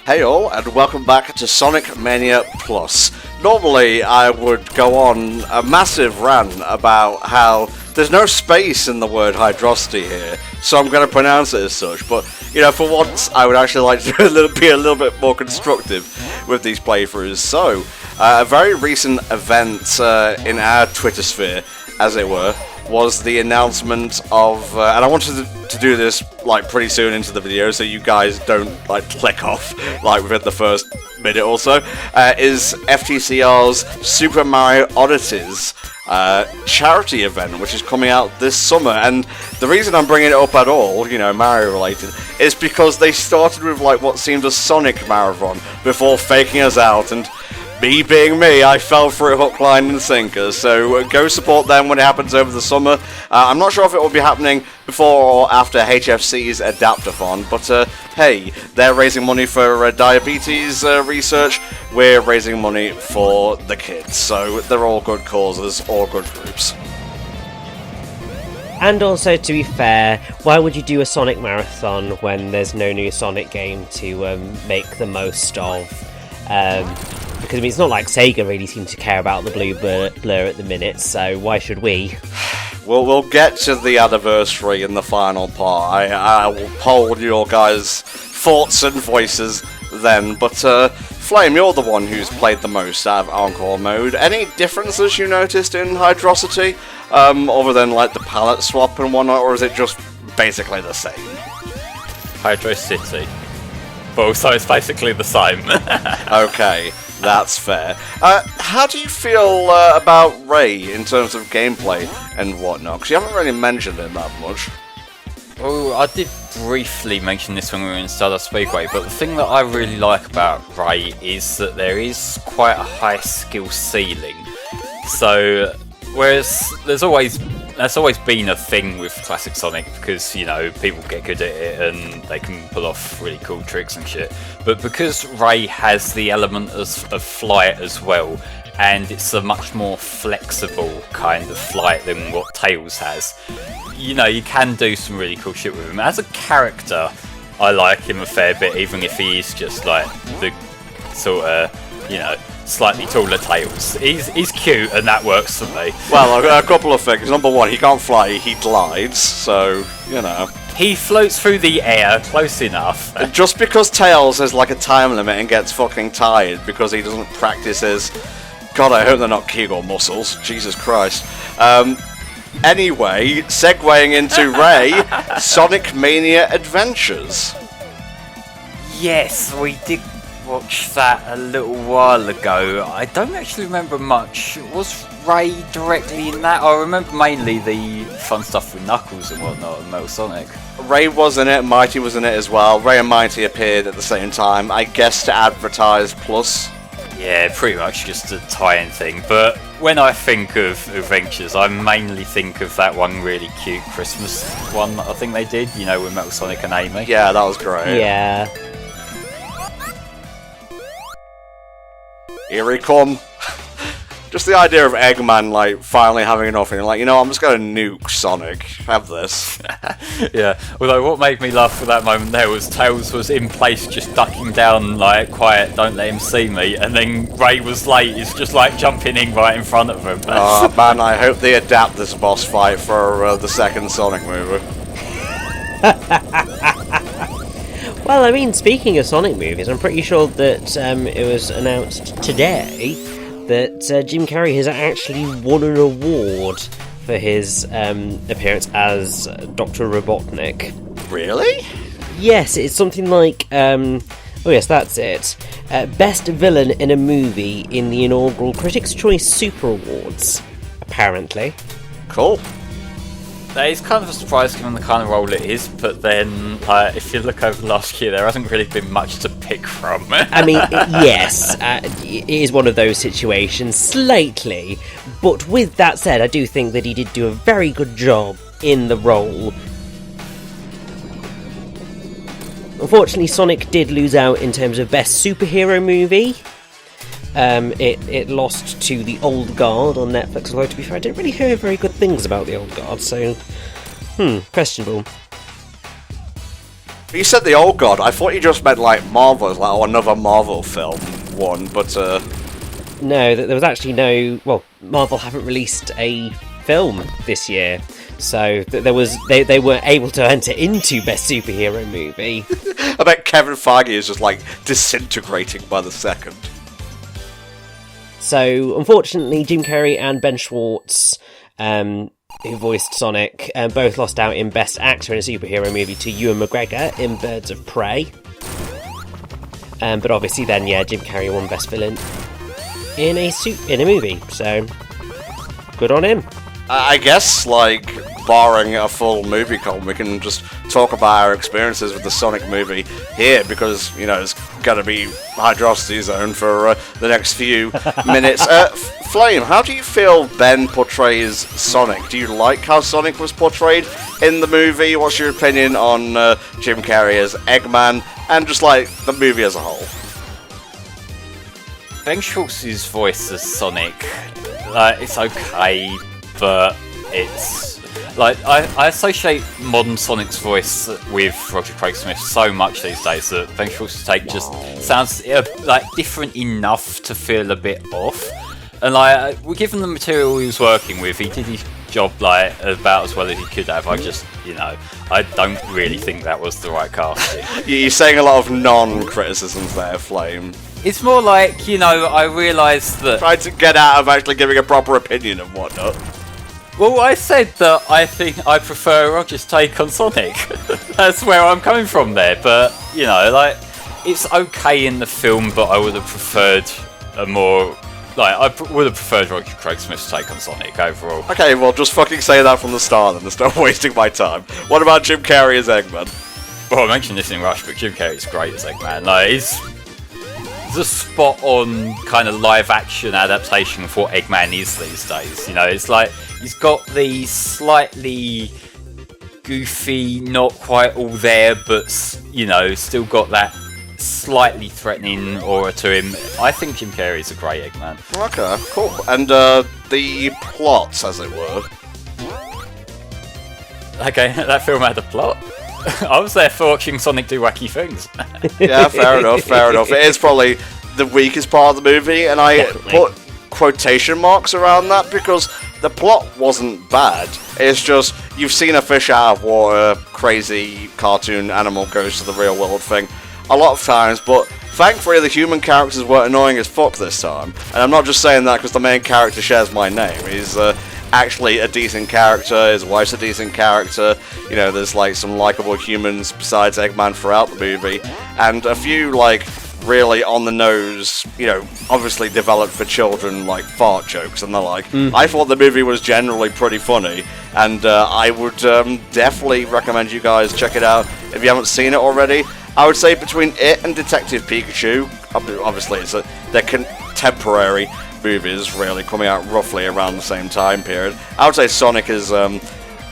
Hey all, and welcome back to Sonic Mania Plus. Normally I would go on a massive rant about how there's no space in the word Hydrossity here, so I'm going to pronounce it as such, but, you know, for once I would actually like to be a little bit more constructive with these playthroughs. So, a very recent event in our Twitter sphere, as it were, was the announcement of, and I wanted to do this like pretty soon into the video so you guys don't like click off like within the first minute or so, is FTCR's Super Mario Oddities charity event, which is coming out this summer. And the reason I'm bringing it up at all, you know, Mario related, is because they started with like what seemed a Sonic marathon before faking us out, and me being me, I fell for it hook, line and sinker, so go support them when it happens over the summer. I'm not sure if it will be happening before or after HFC's Adaptathon, but hey, they're raising money for diabetes research, we're raising money for the kids, so they're all good causes, all good groups. And also, to be fair, why would you do a Sonic marathon when there's no new Sonic game to make the most of? Because I mean, it's not like Sega really seem to care about the blue blur at the minute, so why should we? We'll get to the anniversary in the final part. I will poll your guys' thoughts and voices then, but Flame, you're the one who's played the most out of Encore mode. Any differences you noticed in Hydrossity, other than like the palette swap and whatnot, or is it just basically the same? Hydrossity. But also it's basically the same. Okay, that's fair. How do you feel about Ray in terms of gameplay and whatnot? Because you haven't really mentioned it that much. Well, I did briefly mention this when we were in Stardust Speedway, but the thing that I really like about Ray is that there is quite a high skill ceiling. So, whereas that's always been a thing with classic Sonic, because, you know, people get good at it and they can pull off really cool tricks and shit. But because Ray has the element of flight as well, and it's a much more flexible kind of flight than what Tails has, you know, you can do some really cool shit with him. As a character, I like him a fair bit, even if he is just like the sort of, you know, slightly taller Tails. He's cute, and that works for me. Well, a couple of things. Number one, he can't fly, he glides, so, you know. He floats through the air, close enough. Just because Tails has like a time limit and gets fucking tired because he doesn't practice his... God, I hope they're not Kegel muscles. Jesus Christ. Anyway, segueing into Ray, Sonic Mania Adventures. Yes, we did watch that a little while ago. I don't actually remember much. Was Ray directly in that? I remember mainly the fun stuff with Knuckles and whatnot and Metal Sonic. Ray was in it, Mighty was in it as well. Ray and Mighty appeared at the same time, I guess to advertise Plus. Yeah, pretty much just a tie-in thing. But when I think of adventures, I mainly think of that one really cute Christmas one that I think they did, you know, with Metal Sonic and Amy. Yeah, that was great. Yeah. Here he come. Just the idea of Eggman, like, finally having enough and like, you know, I'm just gonna nuke Sonic. Have this. Yeah, although what made me laugh for that moment there was Tails was in place just ducking down, like, quiet, don't let him see me, and then Ray was late, he's just like jumping in right in front of him. Oh man, I hope they adapt this boss fight for the second Sonic movie. Well, I mean, speaking of Sonic movies, I'm pretty sure that it was announced today that Jim Carrey has actually won an award for his appearance as Dr. Robotnik. Really? Yes, it's something like, oh yes, that's it. Best Villain in a Movie in the inaugural Critics' Choice Super Awards, apparently. Cool. That is kind of a surprise given the kind of role it is, but then if you look over last year, there hasn't really been much to pick from. I mean, yes, it is one of those situations, slightly, but with that said, I do think that he did do a very good job in the role. Unfortunately, Sonic did lose out in terms of Best Superhero Movie. It lost to The Old Guard on Netflix, although to be fair I didn't really hear very good things about The Old Guard, so questionable. You said the old god. I thought you just meant like Marvel, like another Marvel film one, but No, there was actually no. Well, Marvel haven't released a film this year, so there was they weren't able to enter into best superhero movie. I bet Kevin Feige is just like disintegrating by the second. So, unfortunately, Jim Carrey and Ben Schwartz, who voiced Sonic, both lost out in Best Actor in a Superhero Movie to Ewan McGregor in Birds of Prey. But obviously then, yeah, Jim Carrey won Best Villain in a movie, so good on him. I guess, like, barring a full movie con, we can just talk about our experiences with the Sonic movie here, because, you know, it's going to be Hydrossity Zone for the next few minutes. Flame, how do you feel Ben portrays Sonic? Do you like how Sonic was portrayed in the movie? What's your opinion on Jim Carrey as Eggman, and just, like, the movie as a whole? Ben Schwartz's voice as Sonic, like, it's okay, but it's like I associate modern Sonic's voice with Roger Craig Smith so much these days that Ben Schwartz's take just sounds like different enough to feel a bit off. And like, given the material he was working with, he did his job like about as well as he could have. I just, you know, I don't really think that was the right casting. You're saying a lot of non-criticisms there, Flame. It's more like, you know, I realised that... Trying to get out of actually giving a proper opinion and whatnot. Well, I said that I think I prefer Roger's take on Sonic. That's where I'm coming from there. But, you know, like, it's okay in the film, but I would have preferred a more... Like, I would have preferred Roger Craig Smith's take on Sonic overall. Okay, well, just fucking say that from the start then. Stop wasting my time. What about Jim Carrey as Eggman? Well, I mentioned this in Rush, but Jim Carrey's great as Eggman. Like, he's a spot-on kind of live-action adaptation of what Eggman is these days. You know, it's like he's got the slightly goofy, not quite all there, but, you know, still got that slightly threatening aura to him. I think Jim Carrey's a great Eggman. Okay, cool. And the plots, as it were. Okay, that film had a plot. I was there for watching Sonic do wacky things. Yeah, fair enough, fair enough. It is probably the weakest part of the movie, and I put quotation marks around that because the plot wasn't bad. It's just, you've seen a fish out of water, crazy cartoon animal goes to the real world thing a lot of times, but thankfully the human characters weren't annoying as fuck this time. And I'm not just saying that because the main character shares my name. He's actually a decent character, his wife's a decent character, you know, there's like some likable humans besides Eggman throughout the movie, and a few like really on the nose, you know, obviously developed for children, like fart jokes and the like. I thought the movie was generally pretty funny, and I would definitely recommend you guys check it out if you haven't seen it already. I would say between it and Detective Pikachu, obviously they're contemporary movies, really, coming out roughly around the same time period. I would say Sonic is,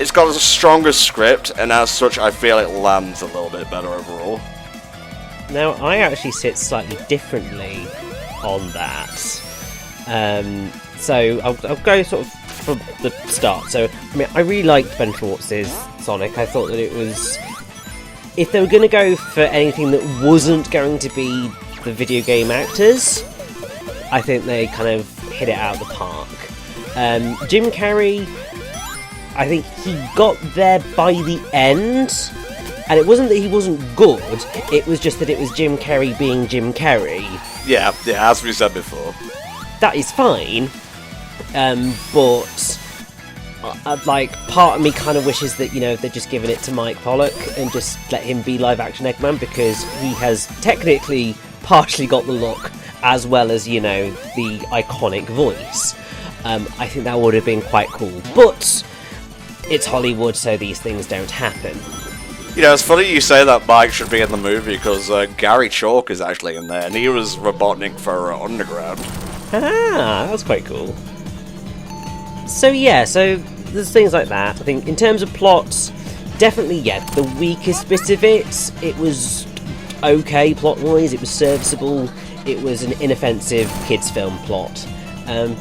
it's got a stronger script, and as such I feel it lands a little bit better overall. Now, I actually sit slightly differently on that. So I'll go sort of from the start. So, I mean, I really liked Ben Schwartz's Sonic. I thought that it was... If they were going to go for anything that wasn't going to be the video game actors, I think they kind of hit it out of the park. Jim Carrey, I think he got there by the end, and it wasn't that he wasn't good, it was just that it was Jim Carrey being Jim Carrey. Yeah, as we said before. That is fine, but like, part of me kind of wishes that, you know, they're just giving it to Mike Pollock and just let him be live action Eggman, because he has technically partially got the look as well as, you know, the iconic voice. I think that would have been quite cool, but it's Hollywood, so these things don't happen. You know, it's funny you say that Mike should be in the movie, because Gary Chalk is actually in there, and he was Robotnik for Underground. Ah, that was quite cool. So yeah, so there's things like that. I think in terms of plots, definitely, yeah, the weakest bit of it was okay plot-wise, it was serviceable, it was an inoffensive kids' film plot,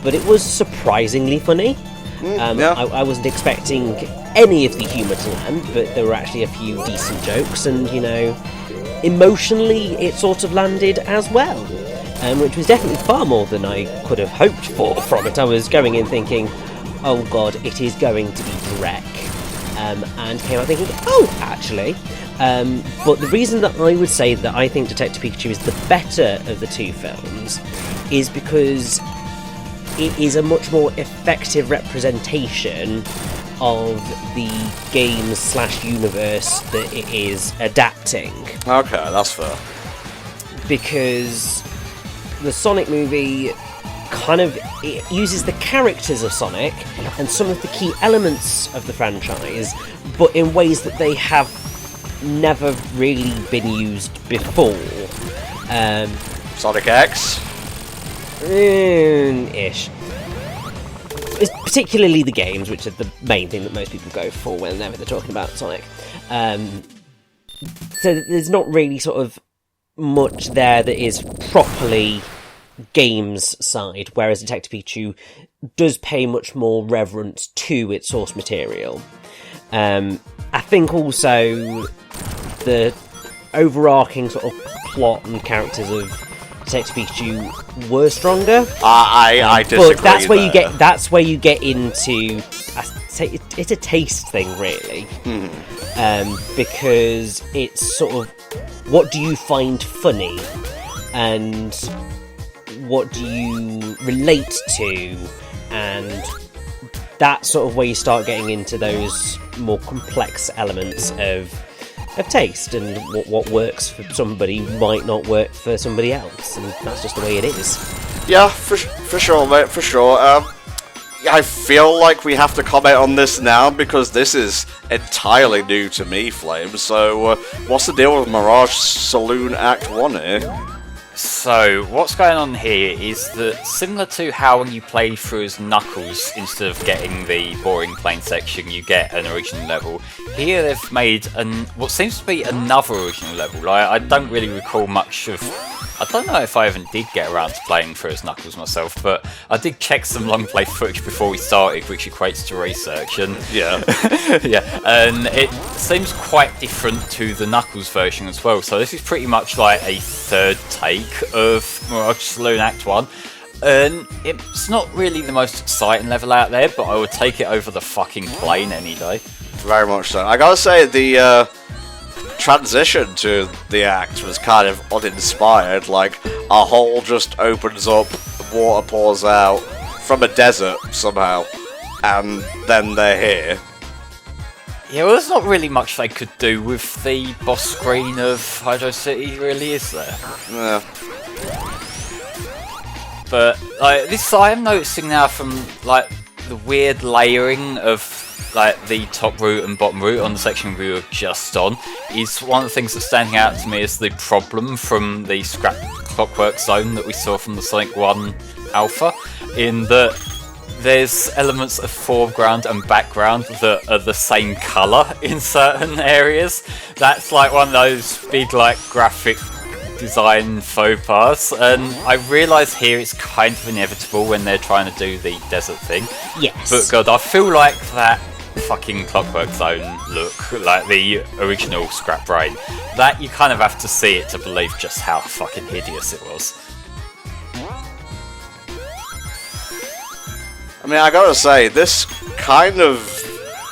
but it was surprisingly funny. Yeah. I wasn't expecting any of the humour to land, but there were actually a few decent jokes, and, you know, emotionally it sort of landed as well, which was definitely far more than I could have hoped for from it. I was going in thinking, oh god, it is going to be Drek, and came out thinking, oh, actually. But the reason that I would say that I think Detective Pikachu is the better of the two films is because it is a much more effective representation of the games/universe that it is adapting. Okay, that's fair. Because the Sonic movie it uses the characters of Sonic and some of the key elements of the franchise, but in ways that they have never really been used before. Sonic X? Ish. It's particularly the games, which are the main thing that most people go for whenever they're talking about Sonic. So there's not really sort of much there that is properly games side, whereas Detective Pikachu does pay much more reverence to its source material. I think also the overarching sort of plot and characters of Detective Pikachu were stronger. I disagree. But that's where you get into. It's a taste thing, really, because it's sort of what do you find funny, and what do you relate to, and that's sort of where you start getting into those more complex elements of taste, and what works for somebody might not work for somebody else, and that's just the way it is. Yeah, for sure, mate, for sure. I feel like we have to comment on this now because this is entirely new to me, Flame. So, what's the deal with Mirage Saloon Act 1 here? So, what's going on here is that, similar to how when you play through as Knuckles, instead of getting the boring plain section, you get an original level, here they've made what seems to be another original level. I don't really recall much of... I don't know if I even did get around to playing through as Knuckles myself, but I did check some long play footage before we started, which equates to research, and yeah, and it seems quite different to the Knuckles version as well. So this is pretty much like a third take of Mirage Saloon Act 1. And it's not really the most exciting level out there, but I would take it over the fucking plane any day. Very much so. I gotta say, the transition to the act was kind of uninspired. Like, a hole just opens up, water pours out from a desert somehow, and then they're here. Yeah, well, there's not really much they could do with the boss screen of Hydrossity, really, is there? Yeah. But, like, this I am noticing now from, like, the weird layering of, like, the top route and bottom route on the section we were just on is one of the things that's standing out to me as the problem from the scrap clockwork zone that we saw from the Sonic 1 alpha, in that there's elements of foreground and background that are the same colour in certain areas. That's like one of those big, like, graphic design faux pas, and I realise here it's kind of inevitable when they're trying to do the desert thing. Yes. But god, I feel like that fucking Clockwork Zone look, like the original Scrap Brain, that you kind of have to see it to believe just how fucking hideous it was. I mean, I gotta say, this kind of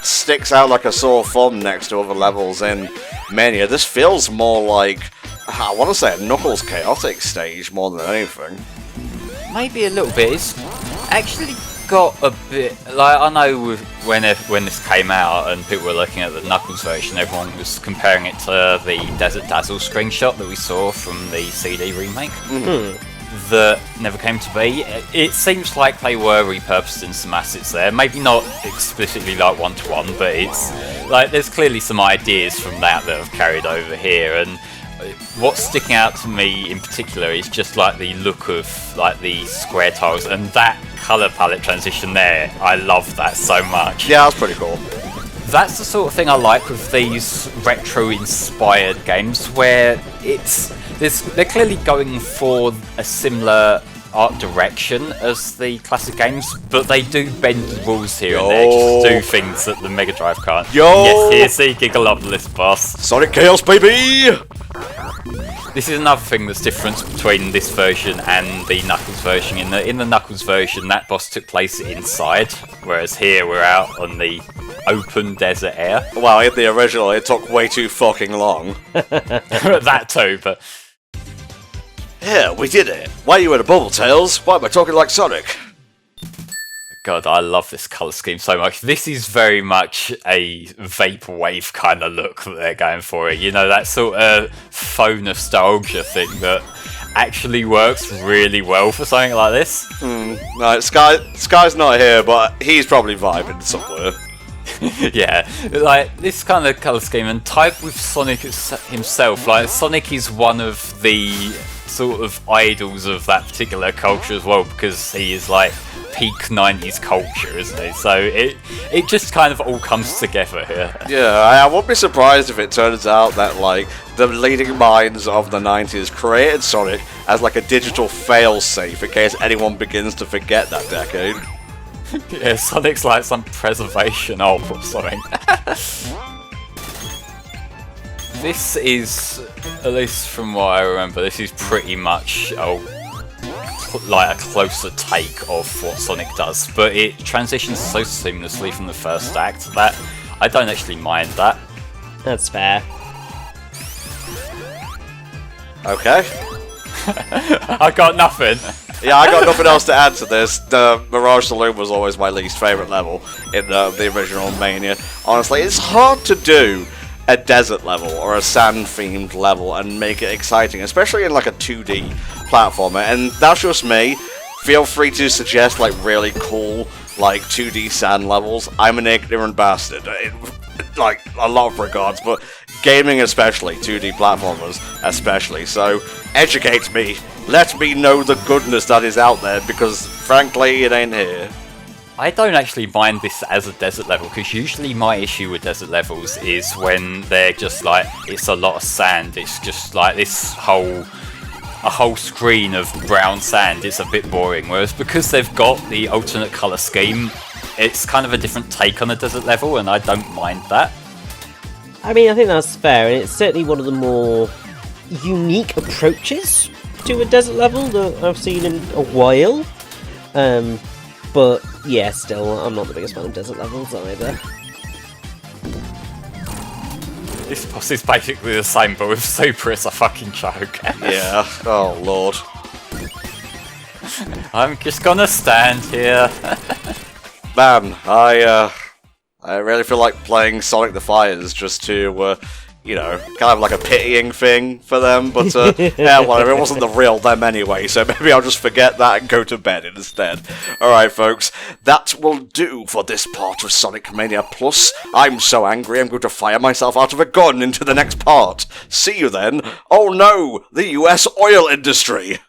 sticks out like a sore thumb next to other levels in Mania. This feels more like, I want to say, a Knuckles Chaotic stage more than anything. Maybe a little bit. It's actually got a bit, like, I know when this came out and people were looking at the Knuckles version, everyone was comparing it to the Desert Dazzle screenshot that we saw from the CD remake. That never came to be. It seems like they were repurposing some assets there. Maybe not explicitly like one-to-one, but it's like there's clearly some ideas from that have carried over here. And what's sticking out to me in particular is just like the look of like the square tiles and that colour palette transition there. I love that so much. Yeah, that's pretty cool. That's the sort of thing I like with these retro-inspired games, where they're clearly going for a similar art direction as the classic games, but they do bend the rules here and there, just to do things that the Mega Drive can't. Yes, here's the Gigalopolis boss. Sonic Chaos, baby! This is another thing that's different between this version and the Knuckles version. In the Knuckles version, that boss took place inside, whereas here we're out on the open desert air. Well, in the original, it took way too fucking long. That too, but... Yeah, we did it. Why are you in a bubble, Tails? Why am I talking like Sonic? God, I love this colour scheme so much. This is very much a Vaporwave kind of look that they're going for it. You know, that sort of faux nostalgia thing that actually works really well for something like this. No, Sky's not here, but he's probably vibing somewhere. Yeah, like this kind of colour scheme and type with Sonic himself. Like, Sonic is one of the sort of idols of that particular culture as well, because he is like peak 90s culture, isn't he? So it just kind of all comes together here. Yeah, I won't be surprised if it turns out that, like, the leading minds of the 90s created Sonic as, like, a digital fail-safe in case anyone begins to forget that decade. Yeah, Sonic's like some preservation orb or something. This is, at least from what I remember, this is pretty much like a closer take of what Sonic does, but it transitions so seamlessly from the first act that I don't actually mind that. That's fair. Okay. I got nothing. Yeah, I got nothing else to add to this. The Mirage Saloon was always my least favourite level in the original Mania. Honestly, it's hard to do a desert level or a sand-themed level and make it exciting, especially in like a 2D platformer, and that's just me. Feel free to suggest like really cool like 2D sand levels. I'm an ignorant bastard in like a lot of regards, but gaming especially, 2D platformers especially, so educate me, let me know the goodness that is out there, because frankly it ain't here. I don't actually mind this as a desert level, because usually my issue with desert levels is when they're just like, it's a lot of sand, it's just like this a whole screen of brown sand, it's a bit boring, whereas because they've got the alternate colour scheme, it's kind of a different take on a desert level, and I don't mind that. I mean, I think that's fair, and it's certainly one of the more unique approaches to a desert level that I've seen in a while. But yeah, still, I'm not the biggest fan of desert levels either. This boss is basically the same, but with super, it's a fucking joke. Yeah, oh lord. I'm just gonna stand here. Man, I really feel like playing Sonic the Fires just to, you know, kind of like a pitying thing for them, but yeah, whatever, it wasn't the real them anyway, so maybe I'll just forget that and go to bed instead. Alright folks, that will do for this part of Sonic Mania Plus. I'm so angry I'm going to fire myself out of a gun into the next part. See you then. Oh no, the US oil industry!